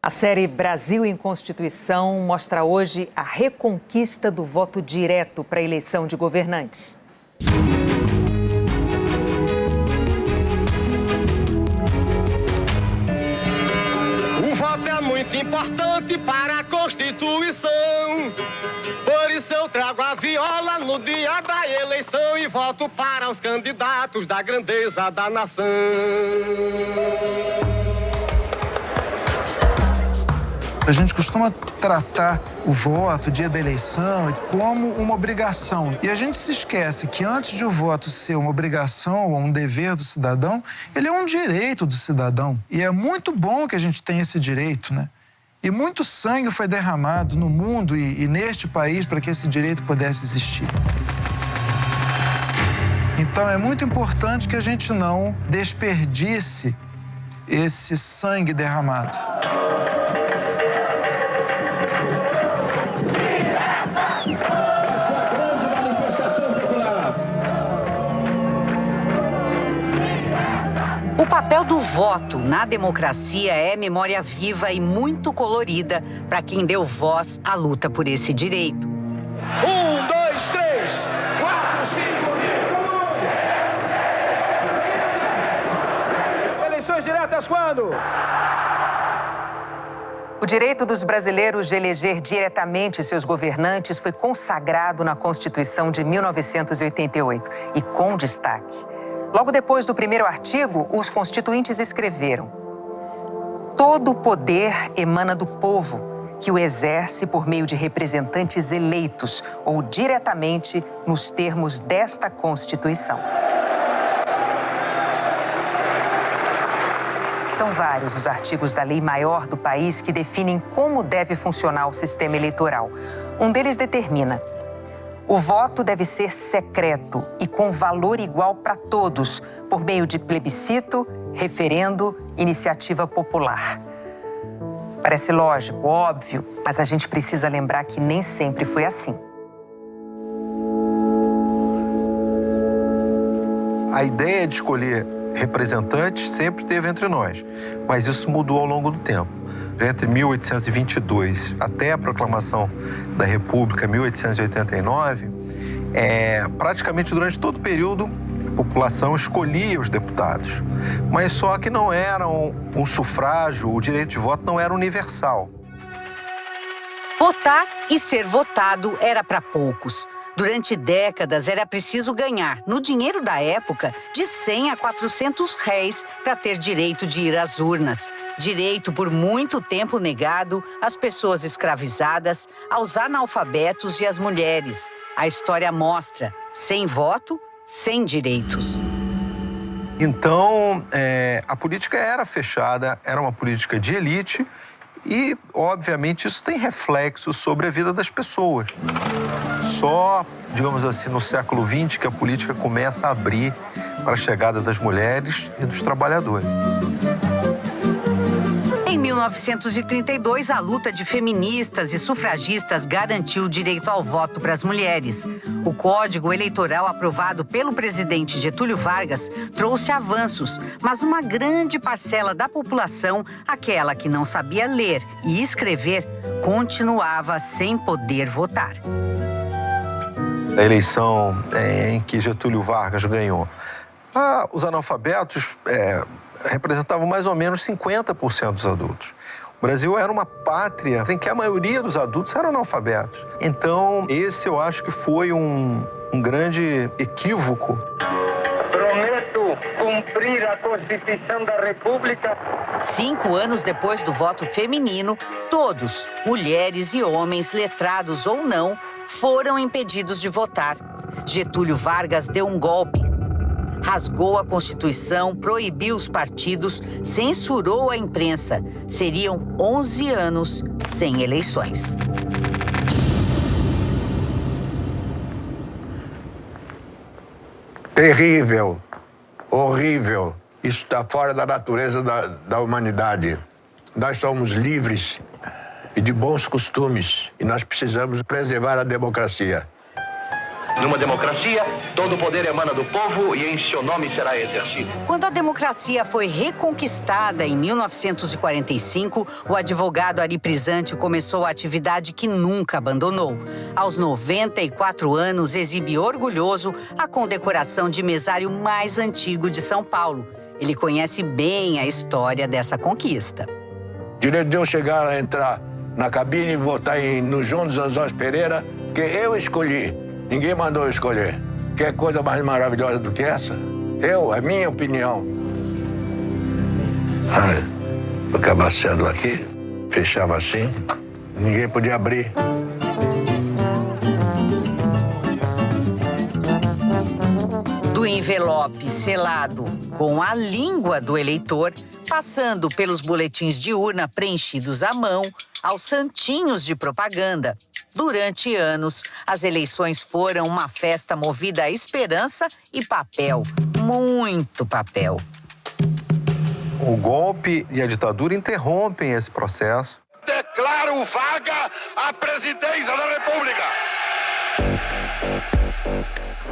A série Brasil em Constituição mostra hoje a reconquista do voto direto para a eleição de governantes. O voto é muito importante para a Constituição. Por isso eu trago a viola no dia da eleição e voto para os candidatos da grandeza da nação. A gente costuma tratar o voto, o dia da eleição, como uma obrigação. E a gente se esquece que antes de o voto ser uma obrigação ou um dever do cidadão, ele é um direito do cidadão. E é muito bom que a gente tenha esse direito, né? E muito sangue foi derramado no mundo e neste país para que esse direito pudesse existir. Então é muito importante que a gente não desperdice esse sangue derramado. O papel do voto na democracia é memória viva e muito colorida para quem deu voz à luta por esse direito. 1, 2, 3, 4, 5 mil. Eleições diretas quando? O direito dos brasileiros de eleger diretamente seus governantes foi consagrado na Constituição de 1988 e com destaque. Logo depois do primeiro artigo, os constituintes escreveram: todo o poder emana do povo, que o exerce por meio de representantes eleitos ou diretamente nos termos desta Constituição. São vários os artigos da lei maior do país que definem como deve funcionar o sistema eleitoral. Um deles determina: o voto deve ser secreto e com valor igual para todos, por meio de plebiscito, referendo, iniciativa popular. Parece lógico, óbvio, mas a gente precisa lembrar que nem sempre foi assim. A ideia de escolher representantes sempre teve entre nós, mas isso mudou ao longo do tempo. Entre 1822 até a proclamação da República, 1889, praticamente durante todo o período, a população escolhia os deputados. Mas só que não era um sufrágio, o direito de voto não era universal. Votar e ser votado era para poucos. Durante décadas, era preciso ganhar, no dinheiro da época, de 100 a 400 réis para ter direito de ir às urnas. Direito por muito tempo negado às pessoas escravizadas, aos analfabetos e às mulheres. A história mostra: sem voto, sem direitos. Então, a política era fechada, era uma política de elite e, obviamente, isso tem reflexo sobre a vida das pessoas. Só, digamos assim, no século XX que a política começa a abrir para a chegada das mulheres e dos trabalhadores. Em 1932, a luta de feministas e sufragistas garantiu o direito ao voto para as mulheres. O Código Eleitoral aprovado pelo presidente Getúlio Vargas trouxe avanços, mas uma grande parcela da população, aquela que não sabia ler e escrever, continuava sem poder votar. A eleição em que Getúlio Vargas ganhou, os analfabetos representavam mais ou menos 50% dos adultos. O Brasil era uma pátria em que a maioria dos adultos eram analfabetos. Então, esse eu acho que foi um grande equívoco. Prometo cumprir a Constituição da República. 5 anos depois do voto feminino, todos, mulheres e homens, letrados ou não, foram impedidos de votar. Getúlio Vargas deu um golpe. Rasgou a Constituição, proibiu os partidos, censurou a imprensa. Seriam 11 anos sem eleições. Terrível, horrível. Isso está fora da natureza da humanidade. Nós somos livres e de bons costumes e nós precisamos preservar a democracia. Numa democracia, todo o poder emana do povo e em seu nome será exercido. Quando a democracia foi reconquistada em 1945, o advogado Ari Prisante começou a atividade que nunca abandonou. Aos 94 anos, exibe orgulhoso a condecoração de mesário mais antigo de São Paulo. Ele conhece bem a história dessa conquista. Direito de eu chegar a entrar na cabine e votar no João dos Anjos Pereira, que eu escolhi. Ninguém mandou eu escolher. Quer coisa mais maravilhosa do que essa? É minha opinião. Ficava cedo aqui, fechava assim, ninguém podia abrir. Do envelope selado com a língua do eleitor, passando pelos boletins de urna preenchidos à mão, aos santinhos de propaganda. Durante anos, as eleições foram uma festa movida a esperança e papel. Muito papel. O golpe e a ditadura interrompem esse processo. Declaro vaga a presidência da República.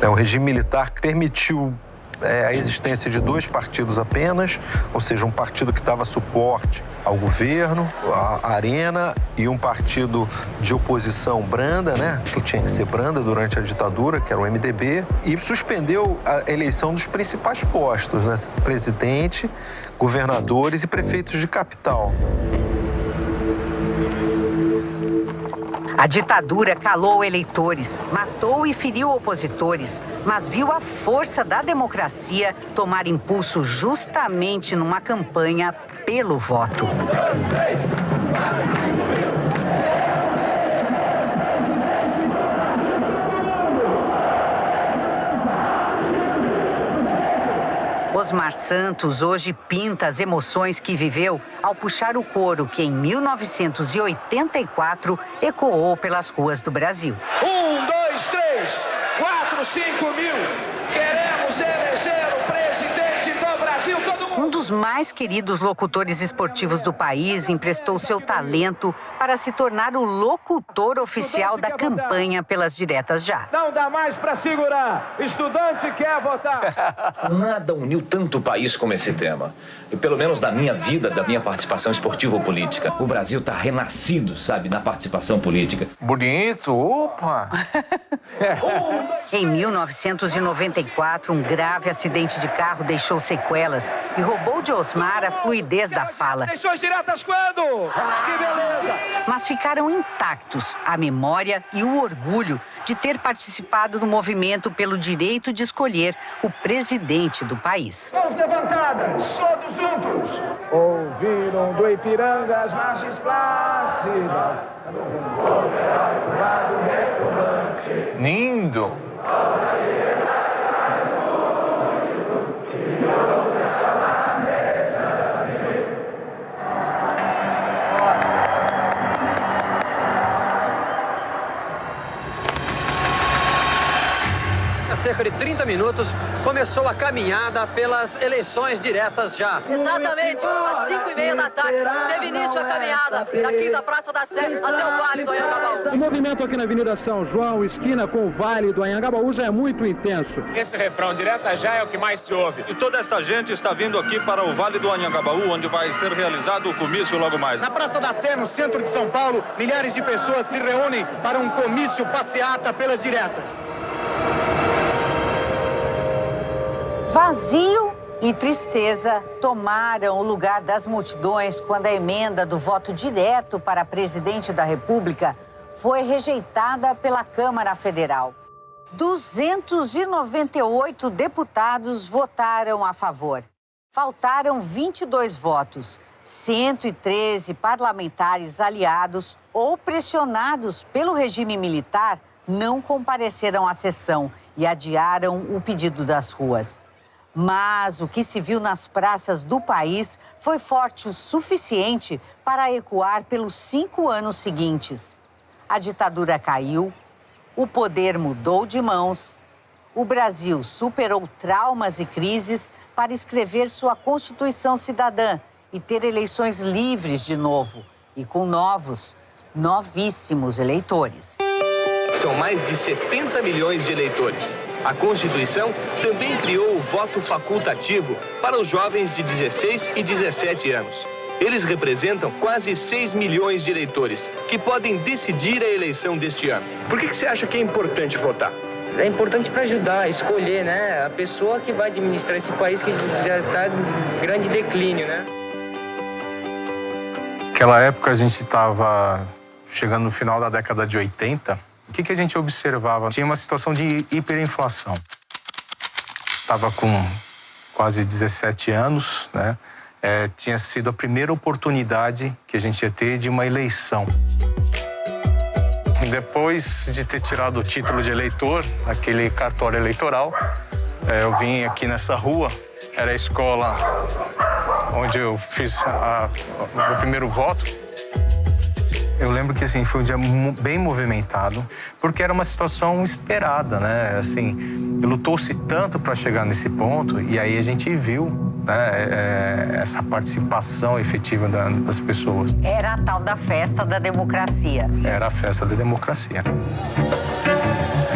O regime militar permitiu a existência de 2 partidos apenas, ou seja, um partido que dava suporte ao governo, a Arena, e um partido de oposição branda, né, que tinha que ser branda durante a ditadura, que era o MDB, e suspendeu a eleição dos principais postos, né, presidente, governadores e prefeitos de capital. A ditadura calou eleitores, matou e feriu opositores, mas viu a força da democracia tomar impulso justamente numa campanha pelo voto. Osmar Santos hoje pinta as emoções que viveu ao puxar o coro que, em 1984, ecoou pelas ruas do Brasil. 1, 2, 3, 4, 5 mil. Queremos eleger o presidente do Brasil. Todo mundo. Um dos mais queridos locutores esportivos do país emprestou seu talento para se tornar o locutor oficial da campanha pelas diretas já. Não dá mais para segurar. Estudante quer votar. Nada uniu tanto o país como esse tema. E pelo menos na minha vida, da minha participação esportiva ou política. O Brasil está renascido, sabe, na participação política. Bonito, opa! Em 1994, um grave acidente de carro deixou sequelas e roubou de Osmar a fluidez da fala. Eleições diretas quando? Que beleza! Mas ficaram intactos a memória e o orgulho de ter participado do movimento pelo direito de escolher o presidente do país. Mãos levantadas, todos juntos. Ouviram do Ipiranga as margens plácidas. Lindo! Há cerca de 30 minutos, começou a caminhada pelas eleições diretas já. Exatamente, às 5h30 da tarde, teve início a caminhada daqui da Praça da Sé até o Vale do Anhangabaú. O movimento aqui na Avenida São João, esquina com o Vale do Anhangabaú, já é muito intenso. Esse refrão, direta já, é o que mais se ouve. E toda esta gente está vindo aqui para o Vale do Anhangabaú, onde vai ser realizado o comício logo mais. Na Praça da Sé, no centro de São Paulo, milhares de pessoas se reúnem para um comício passeata pelas diretas. Vazio e tristeza tomaram o lugar das multidões quando a emenda do voto direto para presidente da República foi rejeitada pela Câmara Federal. 298 deputados votaram a favor. Faltaram 22 votos. 113 parlamentares aliados ou pressionados pelo regime militar não compareceram à sessão e adiaram o pedido das ruas. Mas o que se viu nas praças do país foi forte o suficiente para ecoar pelos 5 anos seguintes. A ditadura caiu, o poder mudou de mãos, o Brasil superou traumas e crises para escrever sua Constituição cidadã e ter eleições livres de novo e com novíssimos eleitores. São mais de 70 milhões de eleitores. A Constituição também criou o voto facultativo para os jovens de 16 e 17 anos. Eles representam quase 6 milhões de eleitores, que podem decidir a eleição deste ano. Por que você acha que é importante votar? É importante para ajudar a escolher, né, a pessoa que vai administrar esse país que já está em grande declínio, né? Naquela época a gente estava chegando no final da década de 80. O que a gente observava? Tinha uma situação de hiperinflação. Estava com quase 17 anos, né? Tinha sido a primeira oportunidade que a gente ia ter de uma eleição. Depois de ter tirado o título de eleitor, aquele cartório eleitoral, eu vim aqui nessa rua, era a escola onde eu fiz o meu primeiro voto. Eu lembro que assim, foi um dia bem movimentado, porque era uma situação esperada, né? Assim, lutou-se tanto para chegar nesse ponto, e aí a gente viu, né, essa participação efetiva das pessoas. Era a tal da festa da democracia. Era a festa da democracia.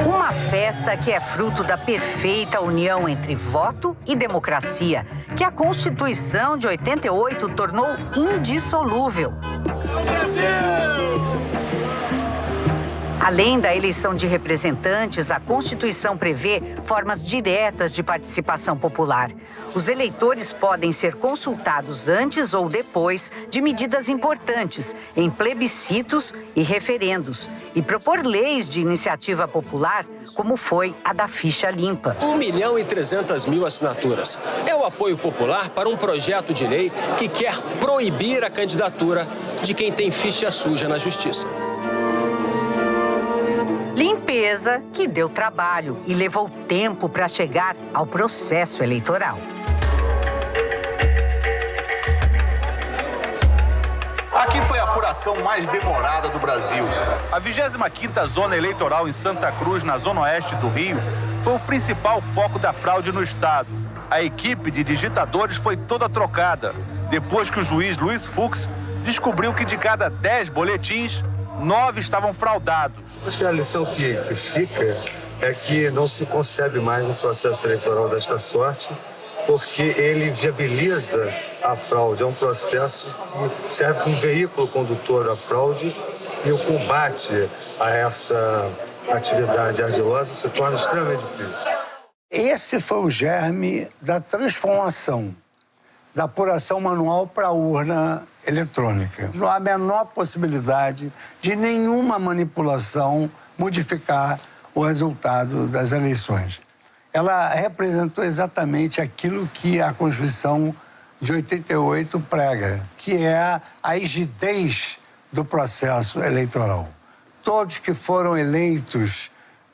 Uma festa que é fruto da perfeita união entre voto e democracia, que a Constituição de 88 tornou indissolúvel. Além da eleição de representantes, a Constituição prevê formas diretas de participação popular. Os eleitores podem ser consultados antes ou depois de medidas importantes, em plebiscitos e referendos, e propor leis de iniciativa popular, como foi a da ficha limpa. 1.300.000 assinaturas. É o apoio popular para um projeto de lei que quer proibir a candidatura de quem tem ficha suja na justiça. Limpeza que deu trabalho e levou tempo para chegar ao processo eleitoral. Aqui foi a apuração mais demorada do Brasil. A 25ª Zona Eleitoral em Santa Cruz, na zona oeste do Rio, foi o principal foco da fraude no estado. A equipe de digitadores foi toda trocada, depois que o juiz Luiz Fux descobriu que de cada 10 boletins, 9 estavam fraudados. Acho que a lição que fica é que não se concebe mais um processo eleitoral desta sorte, porque ele viabiliza a fraude. É um processo que serve como veículo condutor da fraude, e o combate a essa atividade ardilosa se torna extremamente difícil. Esse foi o germe da transformação da apuração manual para a urna eletrônica. Não há a menor possibilidade de nenhuma manipulação modificar o resultado das eleições. Ela representou exatamente aquilo que a Constituição de 88 prega, que é a rigidez do processo eleitoral. Todos que foram eleitos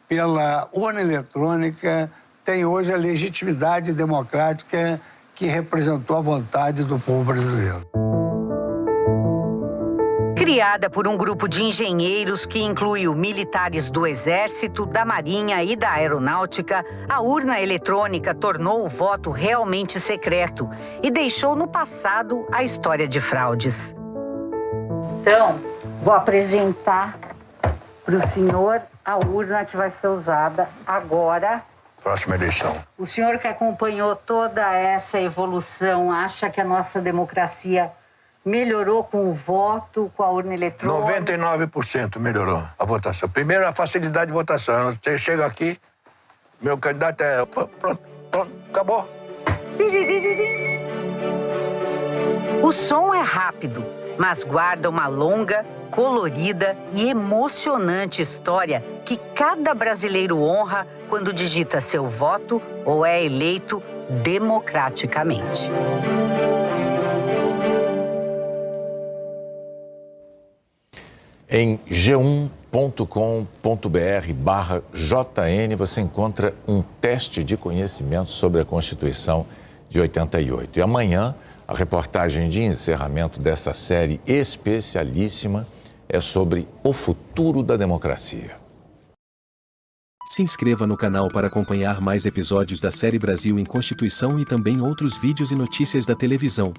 pela urna eletrônica têm hoje a legitimidade democrática que representou a vontade do povo brasileiro. Criada por um grupo de engenheiros que incluiu militares do Exército, da Marinha e da Aeronáutica, a urna eletrônica tornou o voto realmente secreto e deixou no passado a história de fraudes. Então, vou apresentar para o senhor a urna que vai ser usada agora. Próxima eleição. O senhor que acompanhou toda essa evolução, acha que a nossa democracia melhorou com o voto, com a urna eletrônica? 99% melhorou a votação. Primeiro, a facilidade de votação. Você chega aqui, meu candidato é... Pronto, acabou. O som é rápido, mas guarda uma longa, colorida e emocionante história que cada brasileiro honra quando digita seu voto ou é eleito democraticamente. Em g1.com.br/JN você encontra um teste de conhecimento sobre a Constituição de 88. E amanhã, a reportagem de encerramento dessa série especialíssima é sobre o futuro da democracia. Se inscreva no canal para acompanhar mais episódios da série Brasil em Constituição e também outros vídeos e notícias da televisão.